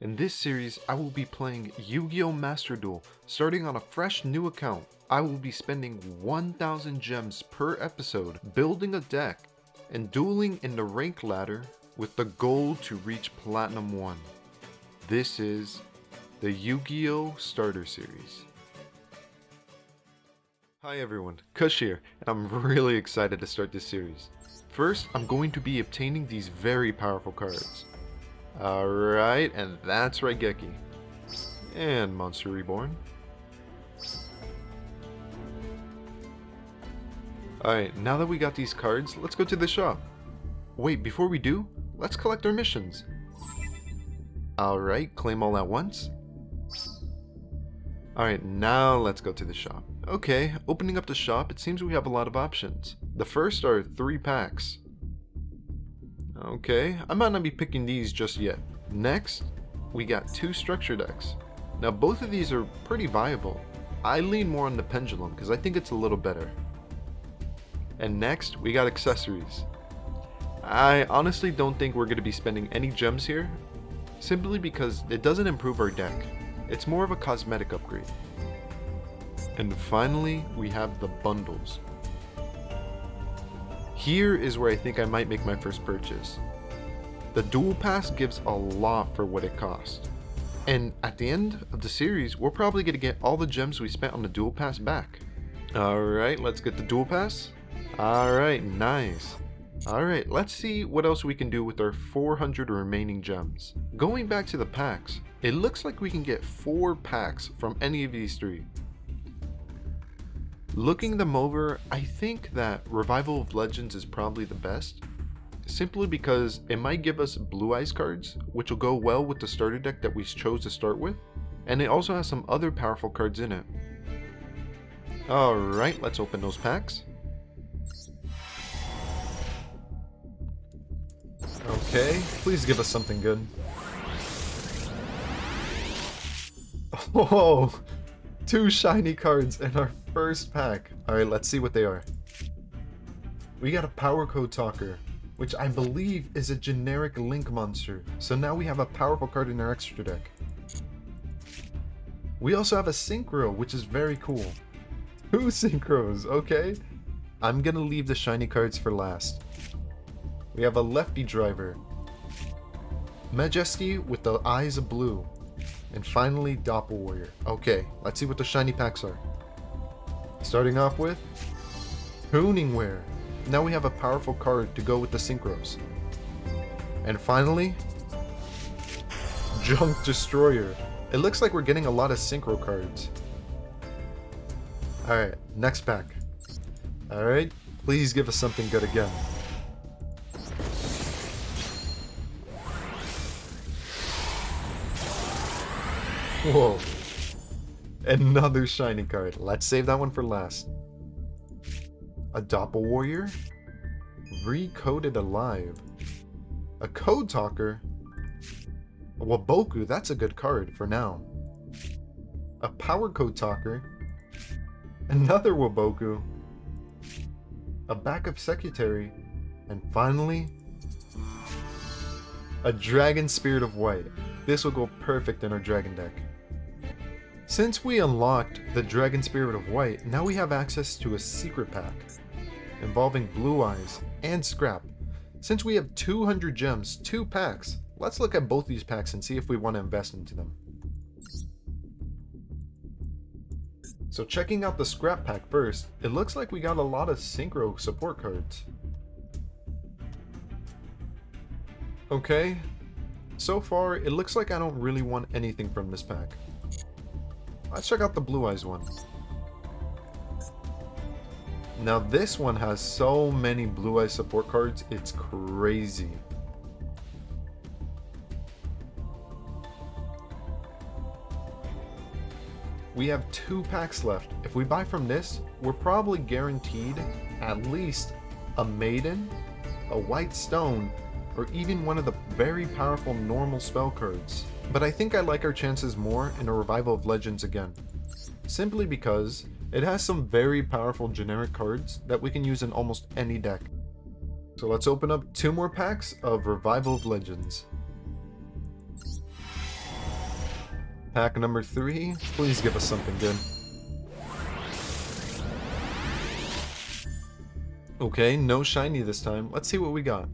In this series, I will be playing Yu-Gi-Oh! Master Duel, starting on a fresh new account. I will be spending 1,000 gems per episode, building a deck, and dueling in the rank ladder with the goal to reach Platinum 1. This is the Yu-Gi-Oh! Starter Series. Hi everyone, Kush here, and I'm really excited to start this series. First, I'm going to be obtaining these very powerful cards. Alright, and that's Raigeki. And Monster Reborn. Alright, now that we got these cards, let's go to the shop. Wait, before we do, let's collect our missions. Alright, claim all at once. Alright, now let's go to the shop. Okay, opening up the shop, it seems we have a lot of options. The first are 3 packs. Okay, I might not be picking these just yet. Next, we got 2 structure decks. Now both of these are pretty viable. I lean more on the pendulum because I think it's a little better. And next, we got accessories. I honestly don't think we're going to be spending any gems here, simply because it doesn't improve our deck. It's more of a cosmetic upgrade. And finally, we have the bundles. Here is where I think I might make my first purchase. The Duel Pass gives a lot for what it costs. And at the end of the series, we're probably going to get all the gems we spent on the Duel Pass back. Alright, let's get the Duel Pass. Alright, nice. Alright, let's see what else we can do with our 400 remaining gems. Going back to the packs, it looks like we can get 4 packs from any of these 3. Looking them over, I think that Revival of Legends is probably the best, simply because it might give us Blue Eyes cards, which will go well with the starter deck that we chose to start with, and it also has some other powerful cards in it. Alright, let's open those packs. Okay, please give us something good. Oh! 2 shiny cards in our first pack. Alright, let's see what they are. We got a Power Code Talker, which I believe is a generic Link monster. So now we have a powerful card in our extra deck. We also have a Synchro, which is very cool. 2 Synchros, okay. I'm gonna leave the shiny cards for last. We have a Lefty Driver, Majesty with the eyes of blue, and finally Doppel Warrior. Okay, let's see what the shiny packs are. Starting off with Huningware. Now we have a powerful card to go with the Synchros. And finally, Junk Destroyer. It looks like we're getting a lot of Synchro cards. Alright, next pack. Alright, please give us something good again. Whoa. Another shiny card. Let's save that one for last. A Doppel Warrior. Recoded Alive. A Code Talker. A Waboku, that's a good card for now. A Power Code Talker. Another Waboku. A Backup Secretary. And finally, a Dragon Spirit of White. This will go perfect in our dragon deck. Since we unlocked the Dragon Spirit of White, now we have access to a secret pack involving Blue Eyes and Scrap. Since we have 200 gems, 2 packs, let's look at both these packs and see if we want to invest into them. So checking out the Scrap pack first, it looks like we got a lot of Synchro support cards. Okay, so far it looks like I don't really want anything from this pack. Let's check out the Blue Eyes one. Now this one has so many Blue Eyes support cards, it's crazy. We have 2 packs left. If we buy from this, we're probably guaranteed at least a Maiden, a White Stone, or even one of the very powerful normal spell cards. But I think I like our chances more in a Revival of Legends again, simply because it has some very powerful generic cards that we can use in almost any deck. So let's open up 2 more packs of Revival of Legends. Pack number 3, please give us something good. Okay, no shiny this time. Let's see what we got.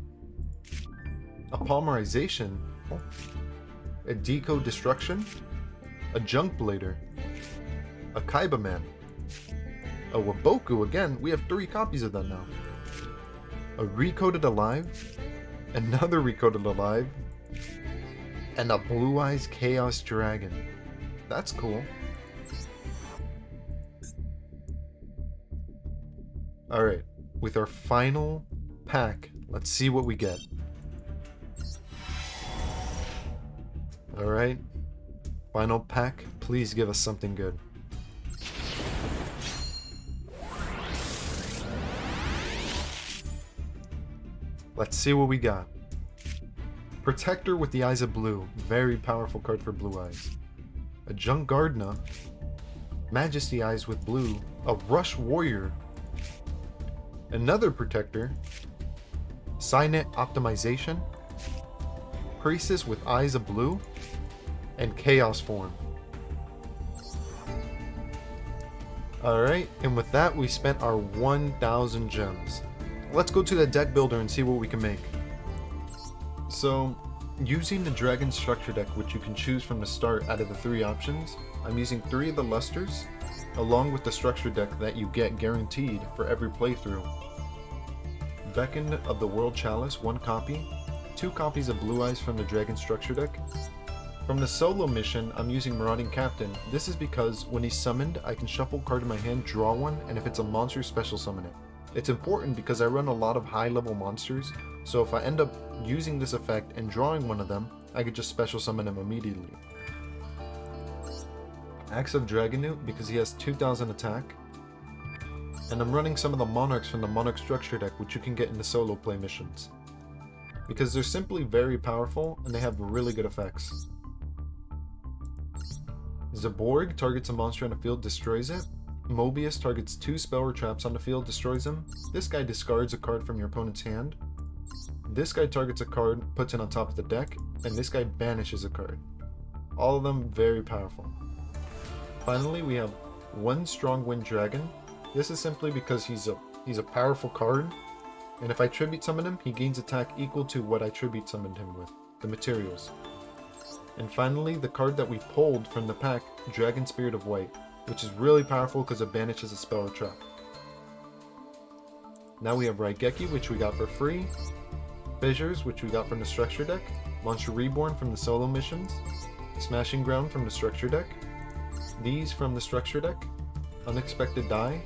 A Polymerization, a Deco Destruction, a Junk Blader, a Kaiba Man, a Waboku again. We have 3 copies of them now. A Recoded Alive, another Recoded Alive, and a Blue Eyes Chaos Dragon. That's cool. Alright, with our final pack, let's see what we get. Alright, final pack, please give us something good. Let's see what we got. Protector with the Eyes of Blue, very powerful card for Blue Eyes. A Junk Gardna, Majesty Eyes with Blue, a Rush Warrior, another Protector, Signet Optimization, Priestess with Eyes of Blue, and Chaos Form. Alright, and with that we spent our 1,000 gems. Let's go to the deck builder and see what we can make. So, using the Dragon Structure deck, which you can choose from the start out of the 3 options, I'm using 3 of the Lusters, along with the Structure deck that you get guaranteed for every playthrough. Beacon of the World Chalice, 1 copy, 2 copies of Blue Eyes from the Dragon Structure deck. From the solo mission, I'm using Marauding Captain. This is because when he's summoned, I can shuffle a card in my hand, draw one, and if it's a monster, special summon it. It's important because I run a lot of high-level monsters, so if I end up using this effect and drawing one of them, I could just special summon him immediately. Axe of Dragonute because he has 2000 attack, and I'm running some of the Monarchs from the Monarch Structure deck, which you can get in the solo play missions. Because they're simply very powerful and they have really good effects. Zaborg targets a monster on the field, destroys it. Mobius targets 2 spell or traps on the field, destroys them. This guy discards a card from your opponent's hand. This guy targets a card, puts it on top of the deck, and this guy banishes a card. All of them very powerful. Finally, we have 1 Strong Wind Dragon. This is simply because he's a powerful card, and if I tribute summon him, he gains attack equal to what I tribute summoned him with, the materials. And finally, the card that we pulled from the pack, Dragon Spirit of White, which is really powerful because it banishes a spell or trap. Now we have Raigeki, which we got for free, Fissures, which we got from the Structure deck, Monster Reborn from the solo missions, Smashing Ground from the Structure deck, these from the Structure deck, Unexpected Die,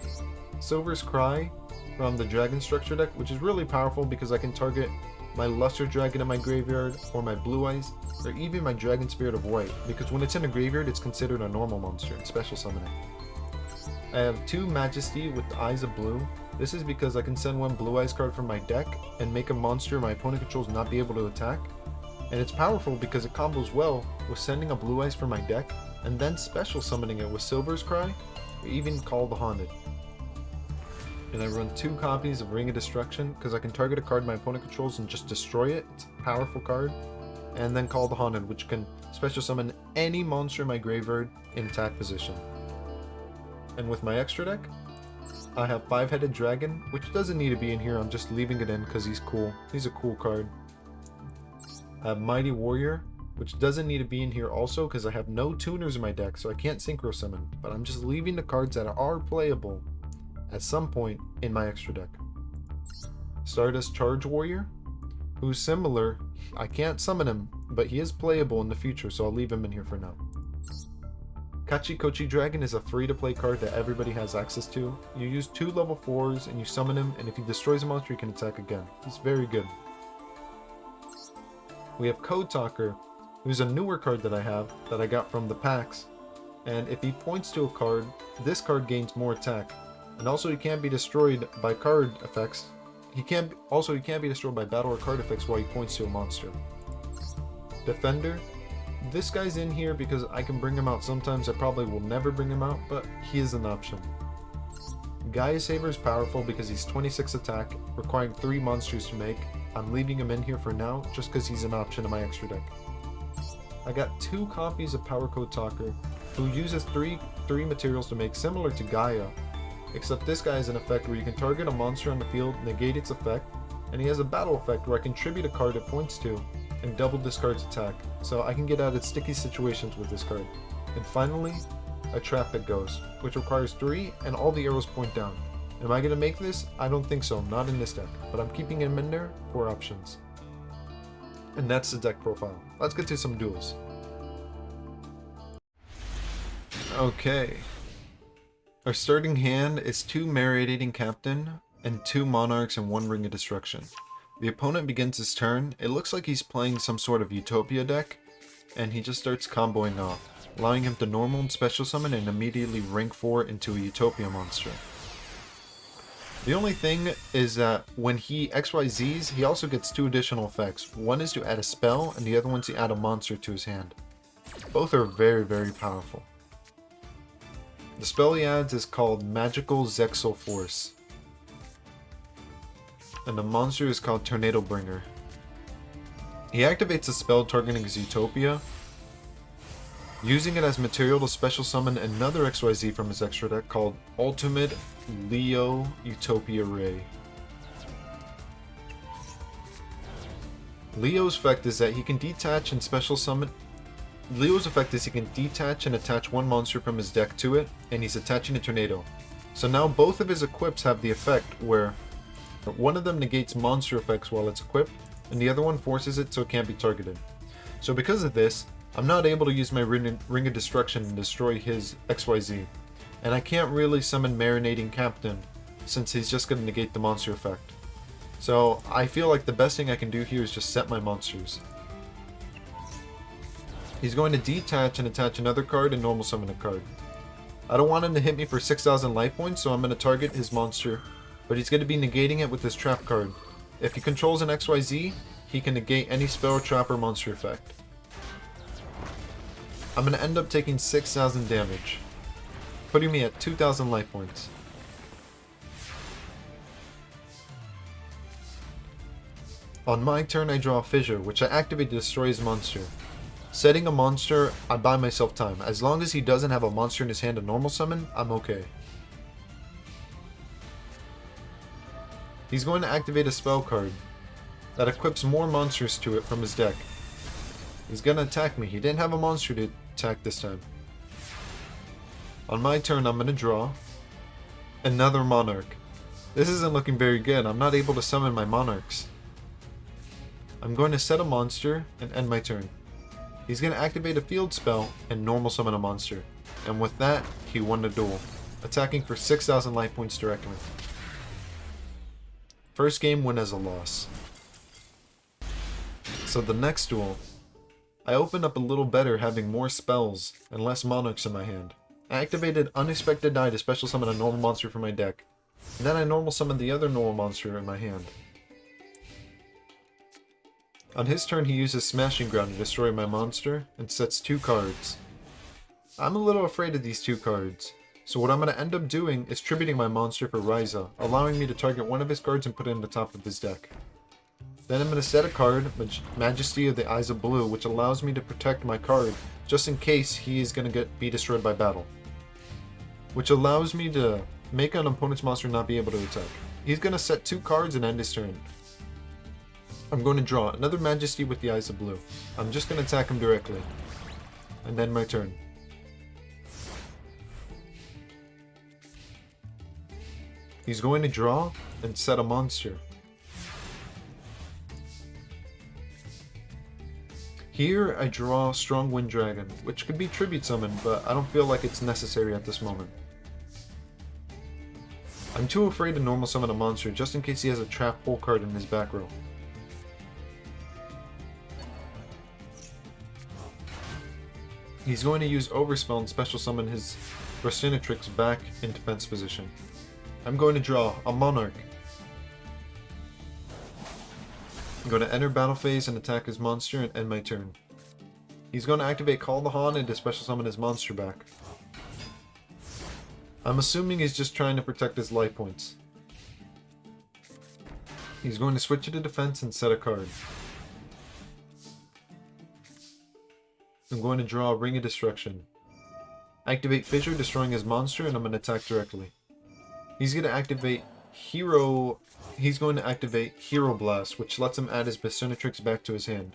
Silver's Cry from the Dragon Structure deck, which is really powerful because I can target my Luster Dragon in my graveyard, or my Blue Eyes, or even my Dragon Spirit of White, because when it's in a graveyard, it's considered a normal monster and special summon it. I have 2 Majesty with the Eyes of Blue. This is because I can send 1 Blue Eyes card from my deck and make a monster my opponent controls not be able to attack. And it's powerful because it combos well with sending a Blue Eyes from my deck and then special summoning it with Silver's Cry, or even Call the Haunted. And I run 2 copies of Ring of Destruction because I can target a card my opponent controls and just destroy it. It's a powerful card. And then Call the Haunted, which can special summon any monster in my graveyard in attack position. And with my extra deck, I have 5-Headed Dragon, which doesn't need to be in here, I'm just leaving it in because he's cool. He's a cool card. I have Mighty Warrior, which doesn't need to be in here also because I have no tuners in my deck, so I can't Synchro Summon. But I'm just leaving the cards that are playable at some point in my extra deck. Stardust Charge Warrior, who's similar. I can't summon him, but he is playable in the future, so I'll leave him in here for now. Kachikochi Dragon is a free-to-play card that everybody has access to. You use 2 level 4s and you summon him, and if he destroys a monster, he can attack again. He's very good. We have Code Talker, who's a newer card that I have, that I got from the packs. And if he points to a card, this card gains more attack. And also he can't be destroyed by card effects. He can't be destroyed by battle or card effects while he points to a monster. Defender. This guy's in here because I can bring him out sometimes. I probably will never bring him out, but he is an option. Gaia Saver is powerful because he's 26 attack, requiring 3 monsters to make. I'm leaving him in here for now just because he's an option in my extra deck. I got 2 copies of Power Code Talker, who uses three materials to make, similar to Gaia, except this guy has an effect where you can target a monster on the field, negate its effect, and he has a battle effect where I can tribute a card it points to, and double this card's attack, so I can get out of sticky situations with this card. And finally, a Trap Pick goes, which requires 3, and all the arrows point down. Am I going to make this? I don't think so, not in this deck, but I'm keeping him in there for options. And that's the deck profile. Let's get to some duels. Okay. Our starting hand is 2 Marinating Captain and 2 Monarchs and 1 Ring of Destruction. The opponent begins his turn. It looks like he's playing some sort of Utopia deck, and he just starts comboing off, allowing him to normal and special summon and immediately rank 4 into a Utopia monster. The only thing is that when he XYZs, he also gets 2 additional effects. One is to add a spell, and the other one's to add a monster to his hand. Both are very, very powerful. The spell he adds is called Magical Zexal Force, and the monster is called Tornado Bringer. He activates a spell targeting his Utopia, using it as material to special summon another XYZ from his extra deck called Ultimate Leo Utopia Ray. Leo's effect is that he can detach and special summon. Leo's effect is he can detach and attach 1 monster from his deck to it, and he's attaching a tornado. So now both of his equips have the effect where one of them negates monster effects while it's equipped, and the other one forces it so it can't be targeted. So because of this, I'm not able to use my Ring of Destruction and destroy his XYZ. And I can't really summon Marinating Captain, since he's just going to negate the monster effect. So I feel like the best thing I can do here is just set my monsters. He's going to detach and attach another card and normal summon a card. I don't want him to hit me for 6,000 life points, so I'm going to target his monster, but he's going to be negating it with this trap card. If he controls an XYZ, he can negate any spell, trap, or monster effect. I'm going to end up taking 6,000 damage, putting me at 2,000 life points. On my turn, I draw a Fissure, which I activate to destroy his monster. Setting a monster, I buy myself time. As long as he doesn't have a monster in his hand to normal summon, I'm okay. He's going to activate a spell card that equips more monsters to it from his deck. He's going to attack me. He didn't have a monster to attack this time. On my turn, I'm going to draw another Monarch. This isn't looking very good. I'm not able to summon my Monarchs. I'm going to set a monster and end my turn. He's going to activate a field spell and normal summon a monster. And with that, he won the duel, attacking for 6,000 life points directly. First game win as a loss. So the next duel, I opened up a little better having more spells and less Monarchs in my hand. I activated Unexpected Die to special summon a normal monster from my deck. And then I normal summoned the other normal monster in my hand. On his turn, he uses Smashing Ground to destroy my monster and sets 2 cards. I'm a little afraid of these 2 cards, so what I'm going to end up doing is tributing my monster for Ryza, allowing me to target one of his cards and put it in the top of his deck. Then I'm going to set a card, Majesty of the Eyes of Blue, which allows me to protect my card just in case he is going to be destroyed by battle. Which allows me to make an opponent's monster not be able to attack. He's going to set 2 cards and end his turn. I'm going to draw another Majesty with the Eyes of Blue. I'm just going to attack him directly. And then my turn. He's going to draw and set a monster. Here I draw Strong Wind Dragon, which could be tribute summoned, but I don't feel like it's necessary at this moment. I'm too afraid to normal summon a monster just in case he has a trap hole card in his back row. He's going to use Overspell and special summon his Rostinatrix back in defense position. I'm going to draw a Monarch. I'm going to enter battle phase and attack his monster and end my turn. He's going to activate Call the Han and to special summon his monster back. I'm assuming he's just trying to protect his life points. He's going to switch it to defense and set a card. I'm going to draw Ring of Destruction. Activate Fissure, destroying his monster, and I'm going to attack directly. He's going to activate Hero Blast, which lets him add his Bassinatrix back to his hand.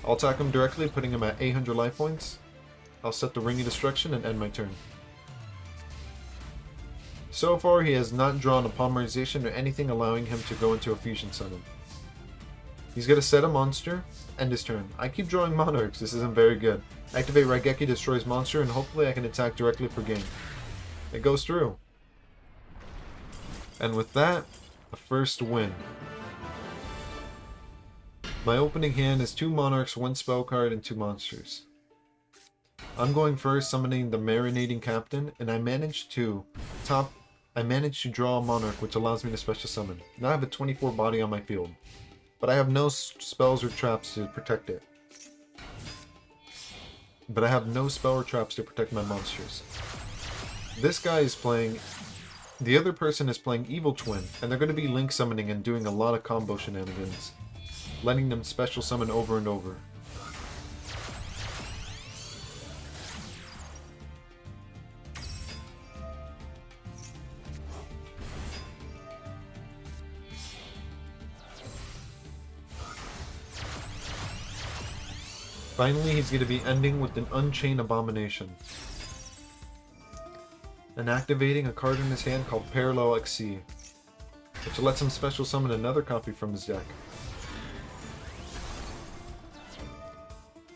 I'll attack him directly, putting him at 800 life points. I'll set the Ring of Destruction and end my turn. So far, he has not drawn a Polymerization or anything allowing him to go into a Fusion Summon. He's going to set a monster, end his turn. I keep drawing Monarchs, this isn't very good. Activate Raigeki, destroys monster, and hopefully I can attack directly for game. It goes through. And with that, a first win. My opening hand is 2 Monarchs, 1 spell card, and 2 monsters. I'm going first, summoning the Marinating Captain, and I managed to draw a Monarch, which allows me to special summon. Now I have a 24 body on my field, but I have no spells or traps to protect it. But I have no spell or traps to protect my monsters. This guy is playing... The other person is playing Evil Twin, and they're going to be link summoning and doing a lot of combo shenanigans, letting them special summon over and over. Finally, he's going to be ending with an Unchained Abomination. And activating a card in his hand called Parallel XC, which lets him special summon another copy from his deck.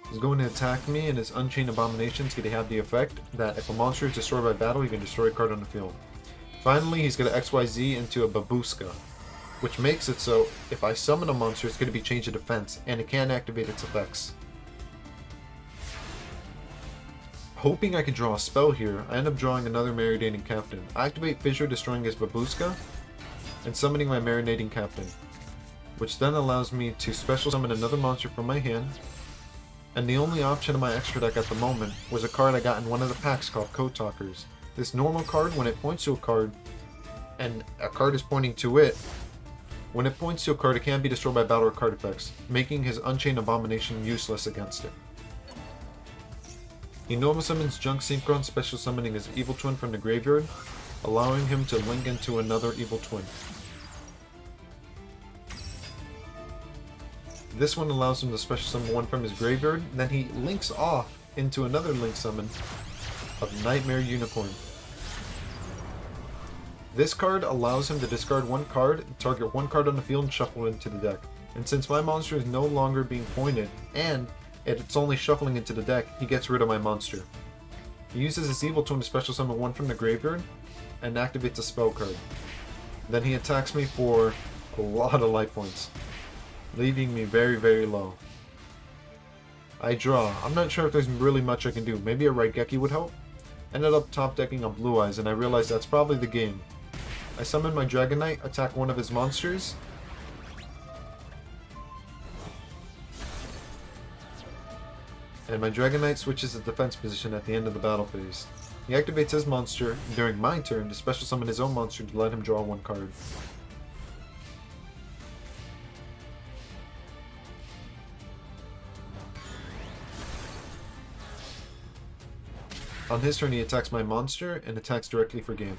He's going to attack me, and his Unchained Abomination is going to have the effect that if a monster is destroyed by battle, you can destroy a card on the field. Finally, he's going to XYZ into a Babushka, which makes it so if I summon a monster, it's going to be changed to defense, and it can't activate its effects. Hoping I could draw a spell here, I end up drawing another Marinating Captain. I activate Fissure, destroying his Babushka, and summoning my Marinating Captain, which then allows me to special summon another monster from my hand. And the only option in my extra deck at the moment was a card I got in one of the packs called Code Talkers. This normal card, when it points to a card, and a card is pointing to it, when it points to a card, it can't be destroyed by battle or card effects, making his Unchained Abomination useless against it. He normal summons Junk Synchron, special summoning his Evil Twin from the graveyard, allowing him to link into another Evil Twin. This one allows him to special summon one from his graveyard, then he links off into another link summon of Nightmare Unicorn. This card allows him to discard one card, target one card on the field, and shuffle it into the deck. And since my monster is no longer being pointed, and it's only shuffling into the deck, he gets rid of my monster. He uses his Evil Twin to special summon one from the graveyard, and activates a spell card. Then he attacks me for a lot of life points, leaving me very, very low. I draw. I'm not sure if there's really much I can do. Maybe a Raigeki would help. Ended up top decking on Blue Eyes, and I realized that's probably the game. I summon my Dragon Knight, attack one of his monsters, and my Dragon Knight switches the defense position at the end of the battle phase. He activates his monster during my turn to special summon his own monster to let him draw one card. On his turn, he attacks my monster and attacks directly for game.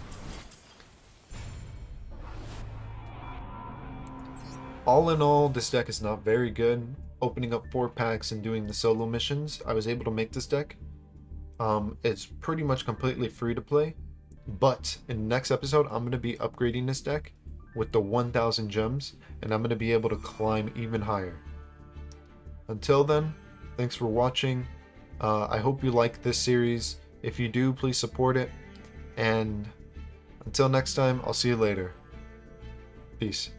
All in all, this deck is not very good. Opening up 4 packs and doing the solo missions, I was able to make this deck. It's pretty much completely free to play, but in the next episode, I'm going to be upgrading this deck with the 1000 gems, and I'm going to be able to climb even higher. Until then, thanks for watching. I hope you like this series. If you do, please support it. And until next time, I'll see you later. Peace.